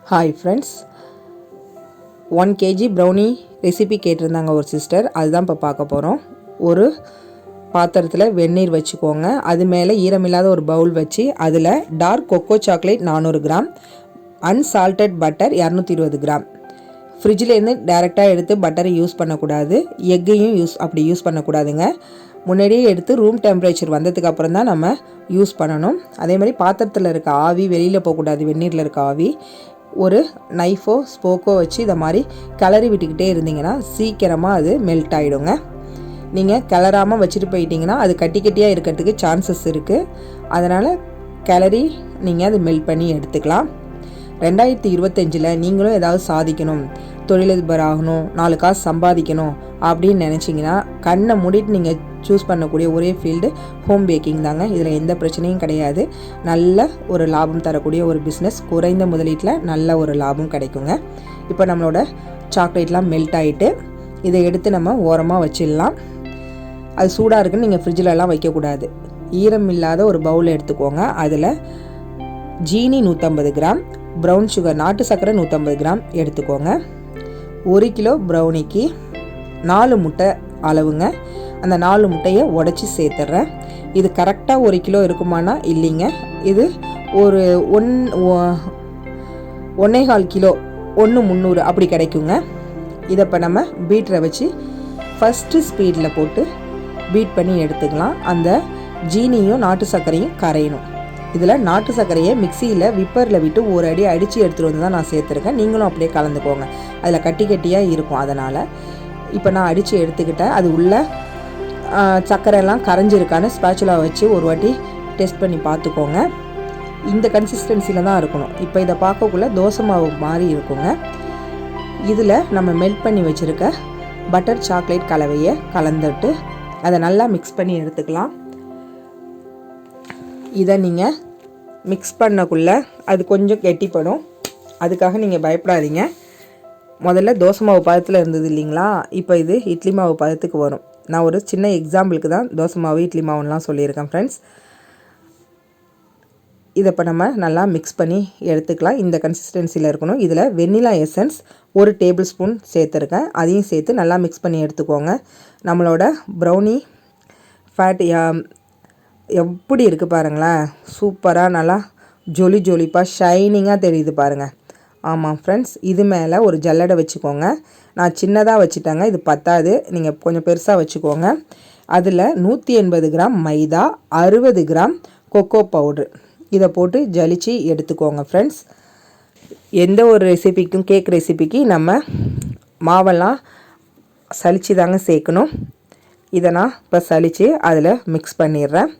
Hi friends, 1 kg brownie recipe கேட்டிருந்தாங்க ஒரு sister. அதுதான் இப்போ பார்க்க போகிறோம். ஒரு பாத்திரத்தில் வெந்நீர் வச்சுக்கோங்க. அது மேலே ஈரமில்லாத ஒரு பவுல் வச்சு அதில் dark cocoa chocolate 400 gram, unsalted butter 220 gram. ஃப்ரிட்ஜிலேருந்து டைரெக்டாக எடுத்து பட்டரை யூஸ் பண்ணக்கூடாது, எக்கையும் அப்படி யூஸ் பண்ணக்கூடாதுங்க. முன்னாடியே எடுத்து ரூம் டெம்பரேச்சர் வந்ததுக்கு அப்புறம் தான் நம்ம யூஸ் பண்ணணும். அதே மாதிரி பாத்திரத்தில் இருக்க ஆவி வெளியில் போகக்கூடாது. வெந்நீரில் இருக்க ஆவி ஒரு நைஃபோ ஸ்போக்கோ வச்சு இதை மாதிரி கிளறி விட்டுக்கிட்டே இருந்தீங்கன்னா சீக்கிரமாக அது மெல்ட் ஆகிடுங்க. நீங்கள் கிளறாமல் வச்சுட்டு போயிட்டீங்கன்னா அது கட்டி கட்டியாக இருக்கிறதுக்கு சான்சஸ் இருக்குது. அதனால் கிளறி நீங்கள் அது மெல்ட் பண்ணி எடுத்துக்கலாம். 2025 நீங்களும் ஏதாவது சாதிக்கணும், தொழிலதிபர் ஆகணும், 4 காசு சம்பாதிக்கணும் அப்படின்னு நினச்சிங்கன்னா கண்ணை மூடிட்டு நீங்கள் சூஸ் பண்ணக்கூடிய ஒரே ஃபீல்டு ஹோம் பேக்கிங் தாங்க. இதில் எந்த பிரச்சனையும் கிடையாது. நல்ல ஒரு லாபம் தரக்கூடிய ஒரு பிஸ்னஸ். குறைந்த முதலீட்டில் நல்ல ஒரு லாபம் கிடைக்குங்க. இப்போ நம்மளோட சாக்லேட்லாம் மெல்ட் ஆகிட்டு இதை எடுத்து நம்ம ஓரமாக வச்சிடலாம். அது சூடாக இருக்குன்னு நீங்கள் ஃப்ரிட்ஜிலலாம் வைக்கக்கூடாது. ஈரம் இல்லாத ஒரு பவுல் எடுத்துக்கோங்க. அதில் ஜீனி 150 கிராம், ப்ரௌன் சுகர் நாட்டு சர்க்கரை 150 கிராம் எடுத்துக்கோங்க. 1 கிலோ ப்ரௌனிக்கு 4 முட்டை அளவுங்க. அந்த 4 முட்டையை உடச்சி சேர்த்துட்றேன். இது கரெக்டாக 1 கிலோ இருக்குமானா இல்லைங்க, இது ஒரு 1.25 கிலோ 1.300 அப்படி கிடைக்குங்க. இதை இப்போ நம்ம பீட்டரை வச்சு ஃபஸ்ட்டு ஸ்பீடில் போட்டு பீட் பண்ணி எடுத்துக்கலாம். அந்த ஜீனியும் நாட்டு சர்க்கரையும் கரையணும். இதில் நாட்டு சர்க்கரையை மிக்சியில் விப்பரில் விட்டு ஒரு அடி அடித்து எடுத்துகிட்டு வந்து தான் நான் சேர்த்துருக்கேன். நீங்களும் அப்படியே கலந்துக்கோங்க. அதில் கட்டி கட்டியாக இருக்கும். அதனால் இப்போ நான் அடித்து எடுத்துக்கிட்டேன். அது உள்ள சர்க்கரையெல்லாம் கரைஞ்சிருக்கான்னு ஸ்பேச்சுலா வச்சு ஒரு வாட்டி டெஸ்ட் பண்ணி பார்த்துக்கோங்க. இந்த கன்சிஸ்டன்சியில் தான் இருக்கணும். இப்போ இதை பார்க்கக்குள்ள தோசை மாவு மாதிரி இருக்குங்க. இதில் நம்ம மெல்ட் பண்ணி வச்சுருக்க பட்டர் சாக்லேட் கலவையை கலந்துட்டு அதை நல்லா மிக்ஸ் பண்ணி எடுத்துக்கலாம். இதை நீங்கள் மிக்ஸ் பண்ணக்குள்ளே அது கொஞ்சம் கெட்டிப்படும். அதுக்காக நீங்கள் பயப்படாதீங்க. முதல்ல தோசை மாவு பதத்தில் இருந்தது இல்லைங்களா, இப்போ இது இட்லி மாவு பதத்துக்கு வரும். நான் ஒரு சின்ன எக்ஸாம்பிளுக்கு தான் தோசை மாவு இட்லி மாவுலாம் சொல்லியிருக்கேன் ஃப்ரெண்ட்ஸ். இதை இப்போ நம்ம நல்லா மிக்ஸ் பண்ணி எடுத்துக்கலாம். இந்த கன்சிஸ்டன்சியில் இருக்கணும். இதில் வெண்ணிலா எசன்ஸ் 1 டேபிள் ஸ்பூன் சேர்த்துருக்கேன். அதையும் சேர்த்து நல்லா மிக்ஸ் பண்ணி எடுத்துக்கோங்க. நம்மளோட ப்ரௌனி ஃபேட் எப்படி இருக்குது பாருங்களேன். சூப்பராக நல்லா ஜொலிப்பாக ஷைனிங்காக தெரியுது பாருங்கள். ஆமாம் ஃப்ரெண்ட்ஸ், இது மேலே ஒரு ஜல்லடை வச்சுக்கோங்க. நான் சின்னதாக வச்சுட்டேங்க, இது பத்தாது, நீங்கள் கொஞ்சம் பெருசாக வச்சுக்கோங்க. அதில் 180 கிராம் மைதா, 60 கிராம் கொக்கோ பவுட்ரு இதை போட்டு ஜலிச்சு எடுத்துக்கோங்க ஃப்ரெண்ட்ஸ். எந்த ஒரு ரெசிபிக்கும் கேக் ரெசிபிக்கு நம்ம மாவெல்லாம் சலிச்சு தாங்க சேர்க்கணும். இதை நான் இப்போ சலித்து அதில் மிக்ஸ் பண்ணிடுறேன்.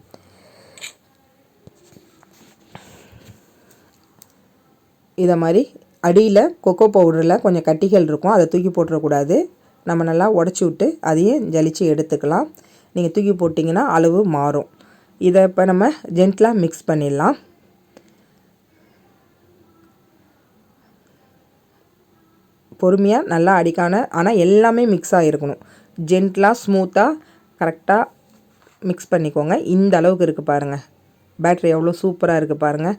இதை மாதிரி அடியில் கொக்கோ பவுடரில் கொஞ்சம் கட்டிகள் இருக்கும், அதை தூக்கி போட்டுறக்கூடாது. நம்ம நல்லா உடச்சி விட்டு அதையும் ஜலிச்சு எடுத்துக்கலாம். நீங்கள் தூக்கி போட்டிங்கன்னா அளவு மாறும். இதை இப்போ நம்ம ஜென்டலாக மிக்ஸ் பண்ணிடலாம். பொறுமையாக நல்லா அடிக்கான, ஆனால் எல்லாமே மிக்ஸ் ஆகிருக்கணும். ஜென்டலாக ஸ்மூத்தாக கரெக்டாக மிக்ஸ் பண்ணிக்கோங்க. இந்த அளவுக்கு இருக்குது பாருங்கள். பேட்டரி எவ்வளோ சூப்பராக இருக்குது பாருங்கள்.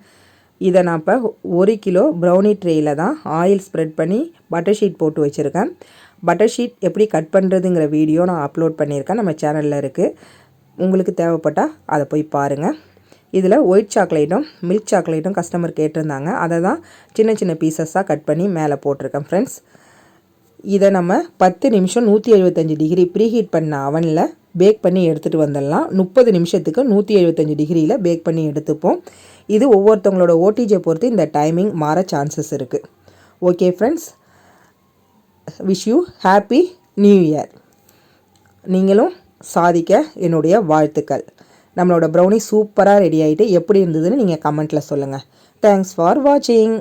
இதை நான் இப்போ 1 கிலோ ப்ரௌனி ட்ரேயில் தான் ஆயில் ஸ்ப்ரெட் பண்ணி பட்டர் ஷீட் போட்டு வச்சுருக்கேன். பட்டர் ஷீட் எப்படி கட் பண்ணுறதுங்கிற வீடியோ நான் அப்லோட் பண்ணியிருக்கேன், நம்ம சேனலில் இருக்குது. உங்களுக்கு தேவைப்பட்டால் அதை போய் பாருங்கள். இதில் ஒயிட் சாக்லேட்டும் மில்க் சாக்லேட்டும் கஸ்டமர் கேட்டிருந்தாங்க. அதை தான் சின்ன சின்ன பீசஸாக கட் பண்ணி மேலே போட்டிருக்கேன் ஃப்ரெண்ட்ஸ். இதை நம்ம 10 நிமிஷம் 175 டிகிரி ப்ரீஹீட் பண்ண அவனில் பேக் பண்ணி எடுத்துகிட்டு வந்துடலாம். 30 நிமிஷத்துக்கு 175 டிகிரியில் பேக் பண்ணி எடுத்துப்போம். இது ஒவ்வொருத்தவங்களோட ஓடிஜியை பொறுத்து இந்த டைமிங் மாற சான்சஸ் இருக்குது. Okay friends, wish you happy new year. நீங்களும் சாதிக்க என்னுடைய வாழ்த்துக்கள். நம்மளோட ப்ரௌனி சூப்பராக ரெடி ஆகிட்டு எப்படி இருந்ததுன்னு நீங்கள் கமெண்ட்டில் சொல்லுங்கள். தேங்க்ஸ் ஃபார் வாட்சிங்.